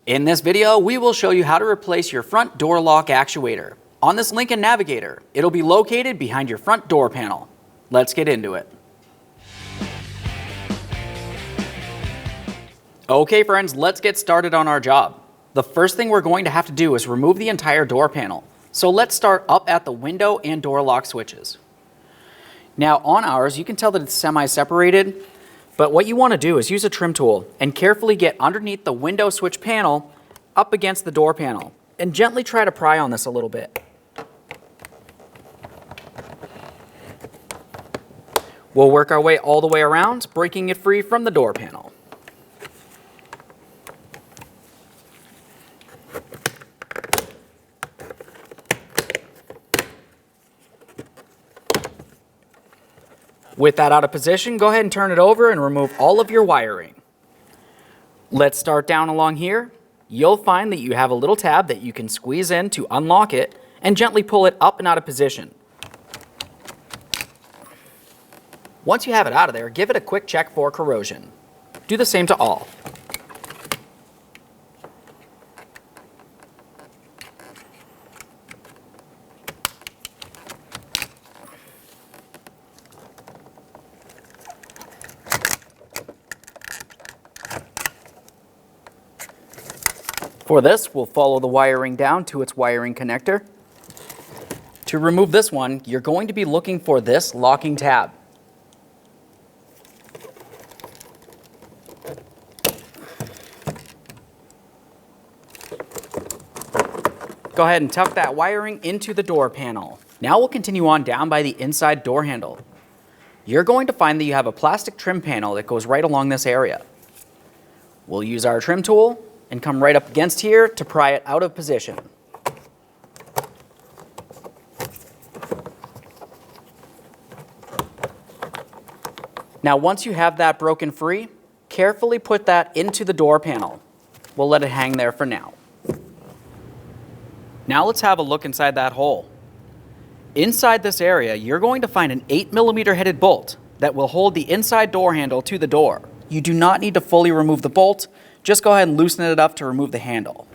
In this video, we will show you how to replace your front door lock actuator. On this Lincoln Navigator, it'll be located behind your front door panel. Let's get into it. Okay friends, let's get started on our job. The first thing we're going to have to do is remove the entire door panel. So let's start up at the window and door lock switches. Now on ours, you can tell that it's semi-separated, but what you want to do is use a trim tool and carefully get underneath the window switch panel up against the door panel and gently try to pry on this a little bit. We'll work our way all the way around, breaking it free from the door panel. With that out of position, go ahead and turn it over and remove all of your wiring. Let's start down along here. You'll find that you have a little tab that you can squeeze in to unlock it and gently pull it up and out of position. Once you have it out of there, give it a quick check for corrosion. Do the same to all. For this, we'll follow the wiring down to its wiring connector. To remove this one, you're going to be looking for this locking tab. Go ahead and tuck that wiring into the door panel. Now we'll continue on down by the inside door handle. You're going to find that you have a plastic trim panel that goes right along this area. We'll use our trim tool and come right up against here to pry it out of position. Now once you have that broken free, carefully put that into the door panel. We'll let it hang there for now. Now let's have a look inside that hole. Inside this area, you're going to find an 8mm headed bolt that will hold the inside door handle to the door. You do not need to fully remove the bolt. Just go ahead and loosen it up to remove the handle.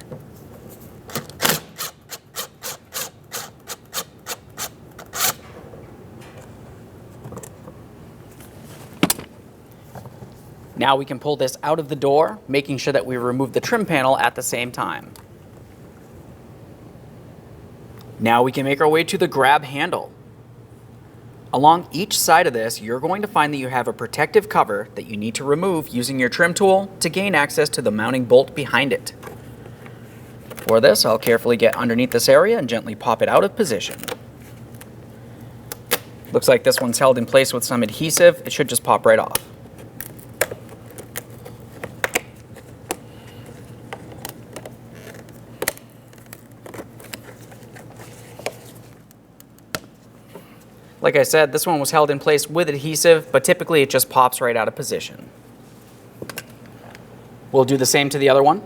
Now we can pull this out of the door, making sure that we remove the trim panel at the same time. Now we can make our way to the grab handle. Along each side of this, you're going to find that you have a protective cover that you need to remove using your trim tool to gain access to the mounting bolt behind it. For this, I'll carefully get underneath this area and gently pop it out of position. Looks like this one's held in place with some adhesive. It should just pop right off. Like I said, this one was held in place with adhesive, but typically it just pops right out of position. We'll do the same to the other one.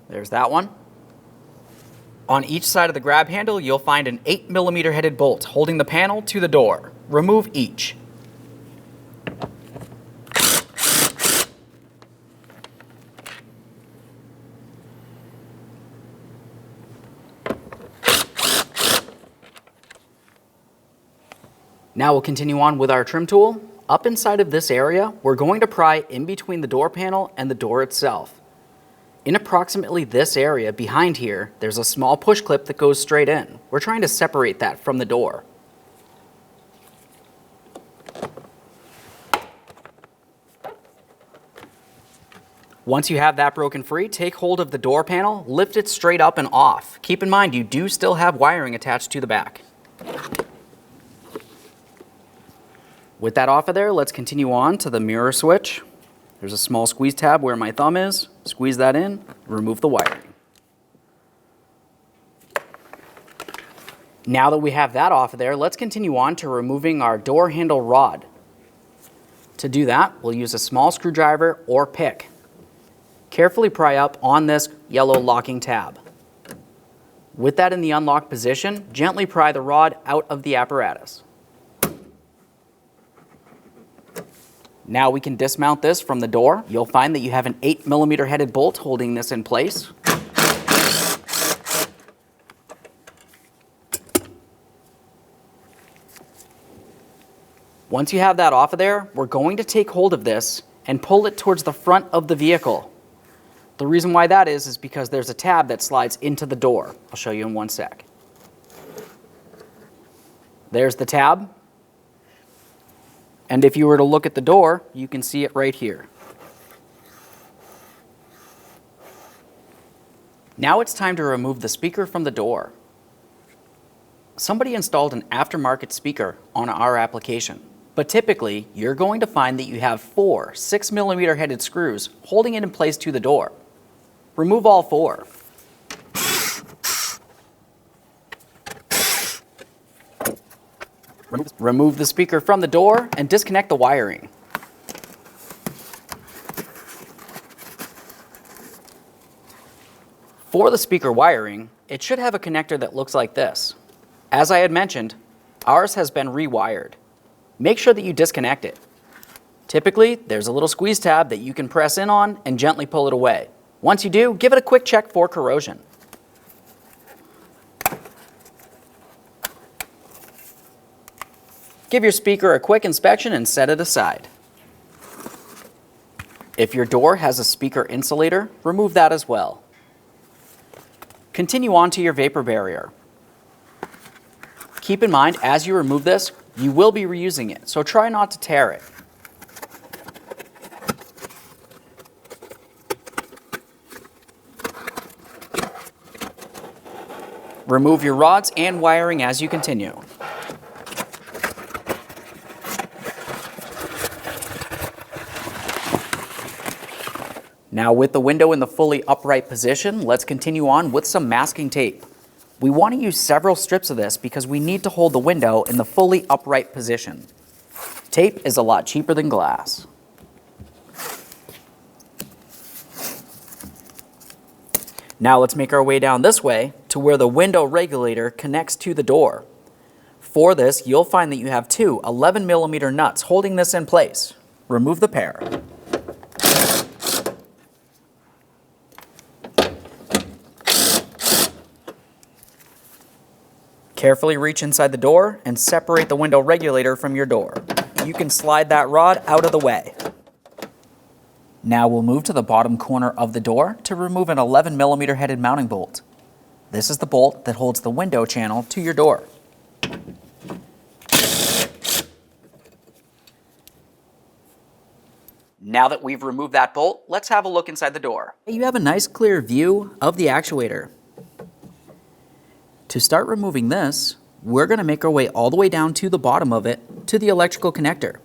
There's that one. On each side of the grab handle, you'll find an 8mm headed bolt holding the panel to the door. Remove each. Now we'll continue on with our trim tool. Up inside of this area, we're going to pry in between the door panel and the door itself. In approximately this area behind here, there's a small push clip that goes straight in. We're trying to separate that from the door. Once you have that broken free, take hold of the door panel, lift it straight up and off. Keep in mind, you do still have wiring attached to the back. With that off of there, let's continue on to the mirror switch. There's a small squeeze tab where my thumb is. Squeeze that in, remove the wiring. Now that we have that off of there, let's continue on to removing our door handle rod. To do that, we'll use a small screwdriver or pick. Carefully pry up on this yellow locking tab. With that in the unlocked position, gently pry the rod out of the apparatus. Now we can dismount this from the door. You'll find that you have an 8mm headed bolt holding this in place. Once you have that off of there, we're going to take hold of this and pull it towards the front of the vehicle. The reason why that is because there's a tab that slides into the door. I'll show you in one sec. There's the tab. And if you were to look at the door, you can see it right here. Now it's time to remove the speaker from the door. Somebody installed an aftermarket speaker on our application. But typically, you're going to find that you have 4 6mm headed screws holding it in place to the door. Remove all 4. Remove the speaker from the door and disconnect the wiring. For the speaker wiring, it should have a connector that looks like this. As I had mentioned, ours has been rewired. Make sure that you disconnect it. Typically, there's a little squeeze tab that you can press in on and gently pull it away. Once you do, give it a quick check for corrosion. Give your speaker a quick inspection and set it aside. If your door has a speaker insulator, remove that as well. Continue on to your vapor barrier. Keep in mind, as you remove this, you will be reusing it, so try not to tear it. Remove your rods and wiring as you continue. Now with the window in the fully upright position, let's continue on with some masking tape. We want to use several strips of this because we need to hold the window in the fully upright position. Tape is a lot cheaper than glass. Now let's make our way down this way to where the window regulator connects to the door. For this, you'll find that you have 2 11mm nuts holding this in place. Remove the pair. Carefully reach inside the door and separate the window regulator from your door. You can slide that rod out of the way. Now we'll move to the bottom corner of the door to remove an 11mm headed mounting bolt. This is the bolt that holds the window channel to your door. Now that we've removed that bolt, let's have a look inside the door. You have a nice clear view of the actuator. To start removing this, we're going to make our way all the way down to the bottom of it to the electrical connector.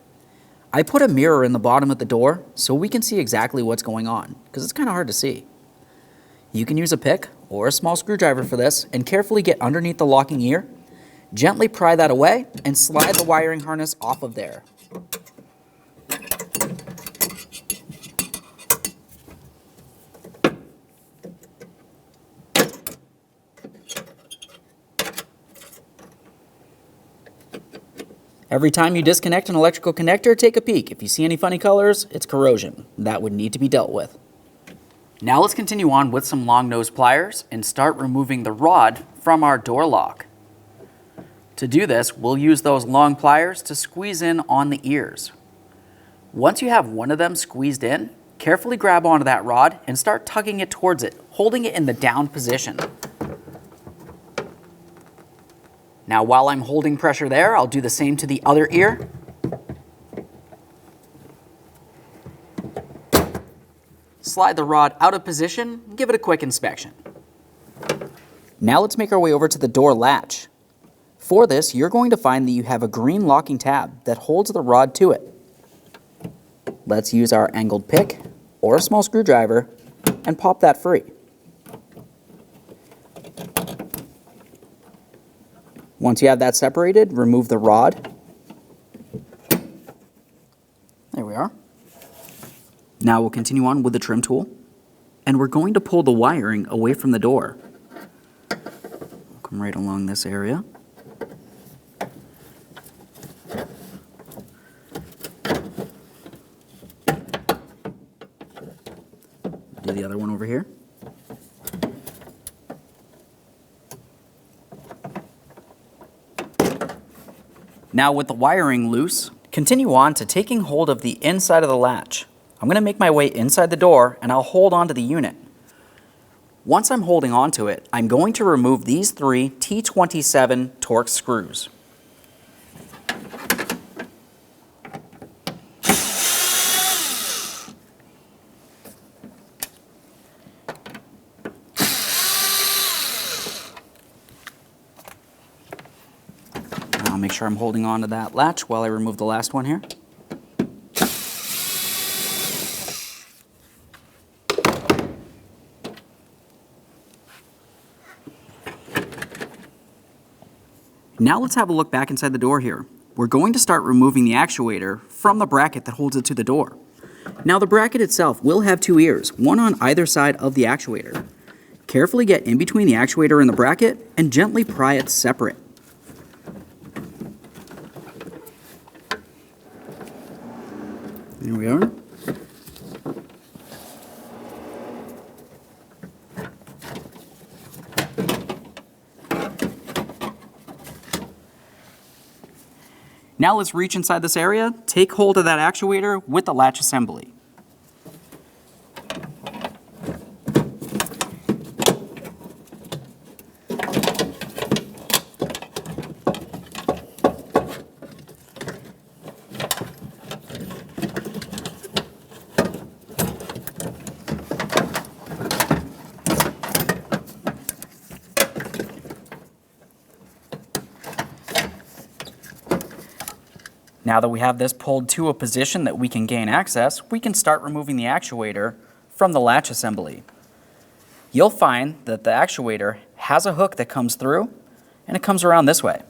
I put a mirror in the bottom of the door so we can see exactly what's going on, because it's kind of hard to see. You can use a pick or a small screwdriver for this and carefully get underneath the locking ear, gently pry that away, and slide the wiring harness off of there. Every time you disconnect an electrical connector, take a peek. If you see any funny colors, it's corrosion. That would need to be dealt with. Now let's continue on with some long nose pliers and start removing the rod from our door lock. To do this, we'll use those long pliers to squeeze in on the ears. Once you have one of them squeezed in, carefully grab onto that rod and start tugging it towards it, holding it in the down position. Now while I'm holding pressure there, I'll do the same to the other ear. Slide the rod out of position, give it a quick inspection. Now let's make our way over to the door latch. For this, you're going to find that you have a green locking tab that holds the rod to it. Let's use our angled pick or a small screwdriver and pop that free. Once you have that separated, remove the rod. There we are. Now we'll continue on with the trim tool, and we're going to pull the wiring away from the door. We'll come right along this area. Do the other one over here. Now with the wiring loose, continue on to taking hold of the inside of the latch. I'm going to make my way inside the door and I'll hold onto the unit. Once I'm holding onto it, I'm going to remove these 3 T27 Torx screws. I'll make sure I'm holding on to that latch while I remove the last one here. Now let's have a look back inside the door here. We're going to start removing the actuator from the bracket that holds it to the door. Now the bracket itself will have 2 ears, one on either side of the actuator. Carefully get in between the actuator and the bracket and gently pry it separate. There we are. Now let's reach inside this area, take hold of that actuator with the latch assembly. Now that we have this pulled to a position that we can gain access, we can start removing the actuator from the latch assembly. You'll find that the actuator has a hook that comes through, and it comes around this way.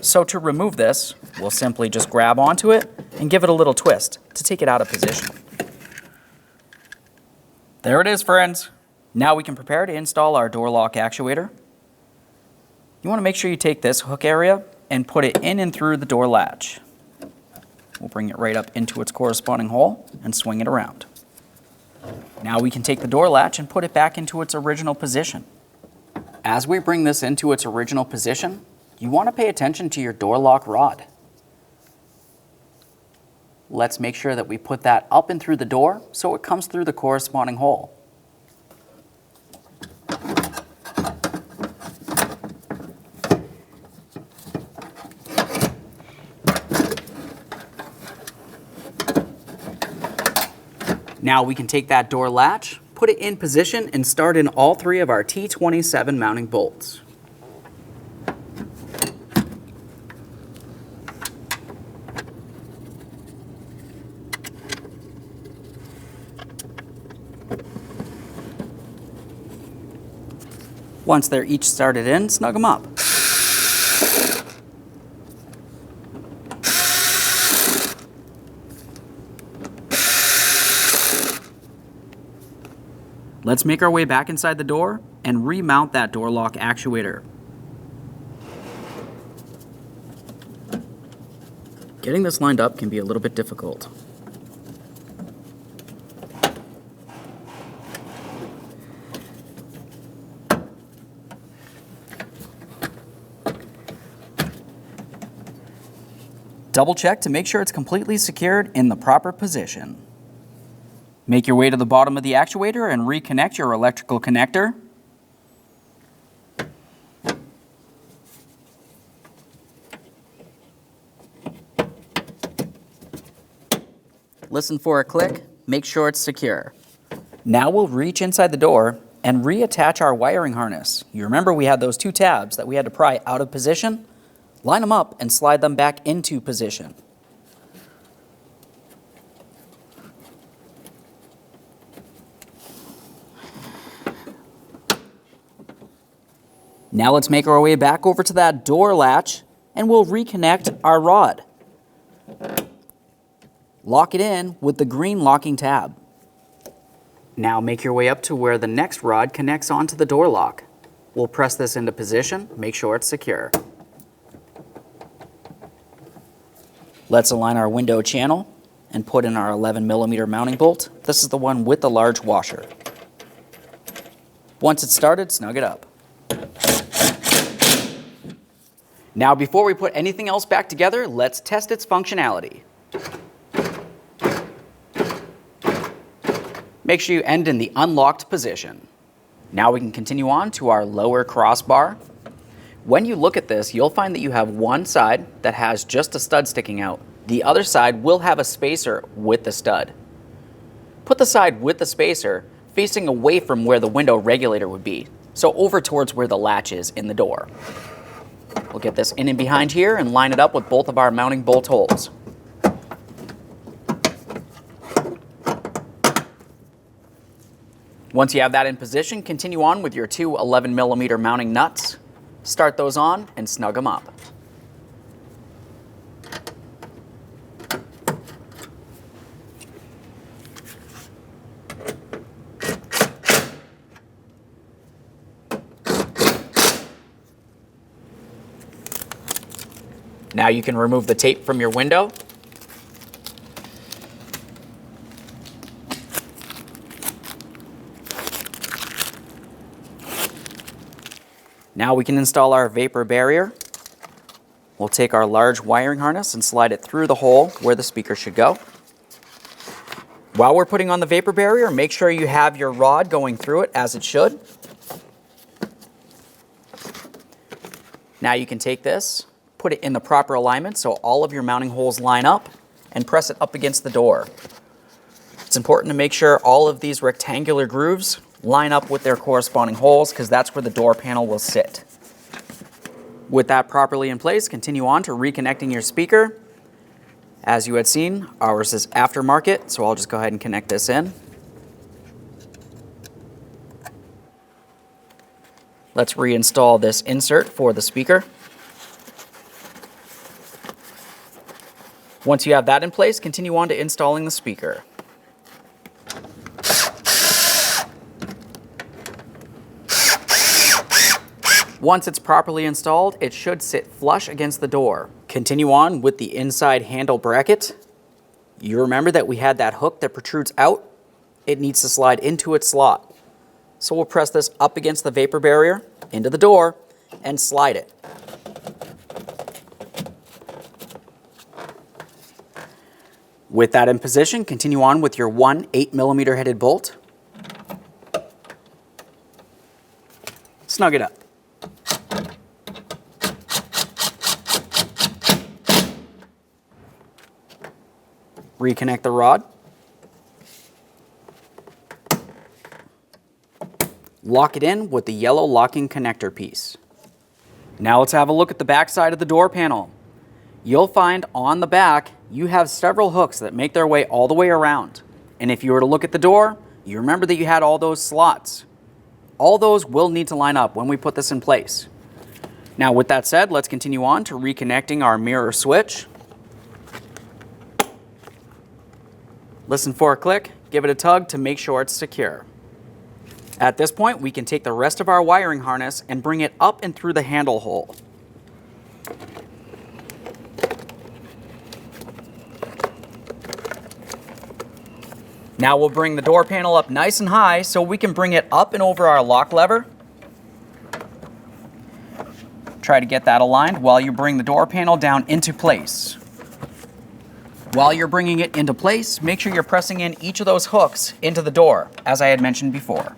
So to remove this, we'll simply just grab onto it and give it a little twist to take it out of position. There it is, friends. Now we can prepare to install our door lock actuator. You want to make sure you take this hook area and put it in and through the door latch. We'll bring it right up into its corresponding hole and swing it around. Now we can take the door latch and put it back into its original position. As we bring this into its original position, you want to pay attention to your door lock rod. Let's make sure that we put that up and through the door so it comes through the corresponding hole. Now we can take that door latch, put it in position, and start in all 3 of our T27 mounting bolts. Once they're each started in, snug them up. Let's make our way back inside the door and remount that door lock actuator. Getting this lined up can be a little bit difficult. Double check to make sure it's completely secured in the proper position. Make your way to the bottom of the actuator and reconnect your electrical connector. Listen for a click, make sure it's secure. Now we'll reach inside the door and reattach our wiring harness. You remember we had those 2 tabs that we had to pry out of position? Line them up and slide them back into position. Now let's make our way back over to that door latch and we'll reconnect our rod. Lock it in with the green locking tab. Now make your way up to where the next rod connects onto the door lock. We'll press this into position, make sure it's secure. Let's align our window channel and put in our 11mm mounting bolt. This is the one with the large washer. Once it's started, snug it up. Now, before we put anything else back together, let's test its functionality. Make sure you end in the unlocked position. Now we can continue on to our lower crossbar. When you look at this, you'll find that you have one side that has just a stud sticking out. The other side will have a spacer with the stud. Put the side with the spacer facing away from where the window regulator would be, so over towards where the latch is in the door. We'll get this in and behind here and line it up with both of our mounting bolt holes. Once you have that in position, continue on with your two 11mm mounting nuts. Start those on and snug them up. Now you can remove the tape from your window. Now we can install our vapor barrier. We'll take our large wiring harness and slide it through the hole where the speaker should go. While we're putting on the vapor barrier, make sure you have your rod going through it as it should. Now you can take this, put it in the proper alignment so all of your mounting holes line up, and press it up against the door. It's important to make sure all of these rectangular grooves line up with their corresponding holes, because that's where the door panel will sit. With that properly in place, continue on to reconnecting your speaker. As you had seen, ours is aftermarket, so I'll just go ahead and connect this in. Let's reinstall this insert for the speaker. Once you have that in place, continue on to installing the speaker. Once it's properly installed, it should sit flush against the door. Continue on with the inside handle bracket. You remember that we had that hook that protrudes out? It needs to slide into its slot. So we'll press this up against the vapor barrier, into the door, and slide it. With that in position, continue on with your one 8mm headed bolt. Snug it up. Reconnect the rod. Lock it in with the yellow locking connector piece. Now let's have a look at the back side of the door panel. You'll find on the back you have several hooks that make their way all the way around. And if you were to look at the door, you remember that you had all those slots. All those will need to line up when we put this in place. Now with that said, let's continue on to reconnecting our mirror switch. Listen for a click, give it a tug to make sure it's secure. At this point, we can take the rest of our wiring harness and bring it up and through the handle hole. Now we'll bring the door panel up nice and high so we can bring it up and over our lock lever. Try to get that aligned while you bring the door panel down into place. While you're bringing it into place, make sure you're pressing in each of those hooks into the door, as I had mentioned before.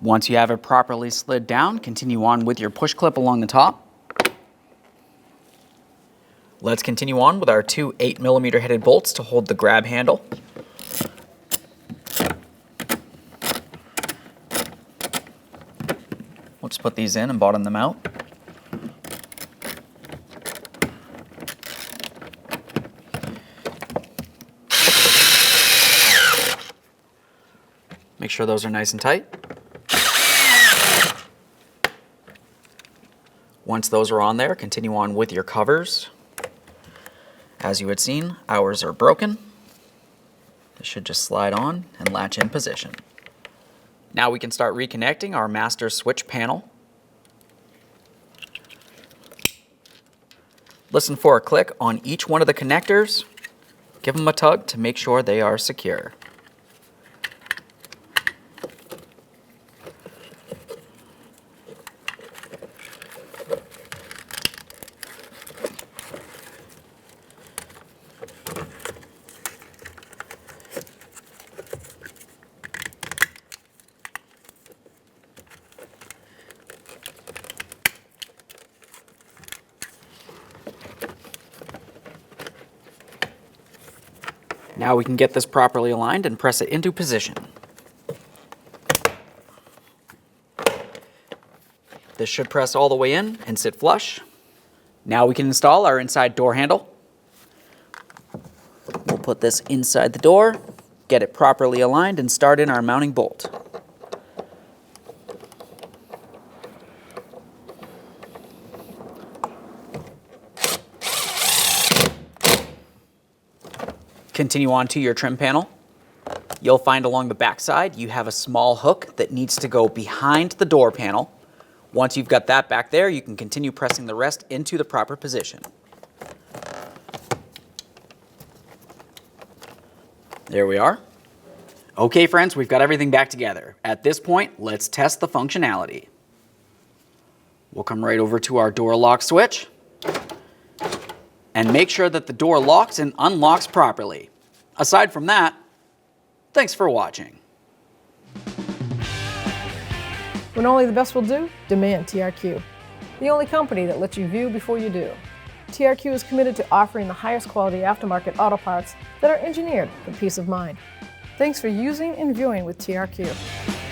Once you have it properly slid down, continue on with your push clip along the top. Let's continue on with our two 8mm headed bolts to hold the grab handle. We'll just put these in and bottom them out. Make sure those are nice and tight. Once those are on there, continue on with your covers. As you had seen, ours are broken. They should just slide on and latch in position. Now we can start reconnecting our master switch panel. Listen for a click on each one of the connectors. Give them a tug to make sure they are secure. Now we can get this properly aligned and press it into position. This should press all the way in and sit flush. Now we can install our inside door handle. We'll put this inside the door, get it properly aligned, and start in our mounting bolt. Continue on to your trim panel. You'll find along the back side you have a small hook that needs to go behind the door panel. Once you've got that back there, you can continue pressing the rest into the proper position. There we are. Okay friends, we've got everything back together. At this point, let's test the functionality. We'll come right over to our door lock switch and make sure that the door locks and unlocks properly. Aside from that, thanks for watching. When only the best will do, demand TRQ. The only company that lets you view before you do. TRQ is committed to offering the highest quality aftermarket auto parts that are engineered for peace of mind. Thanks for using and viewing with TRQ.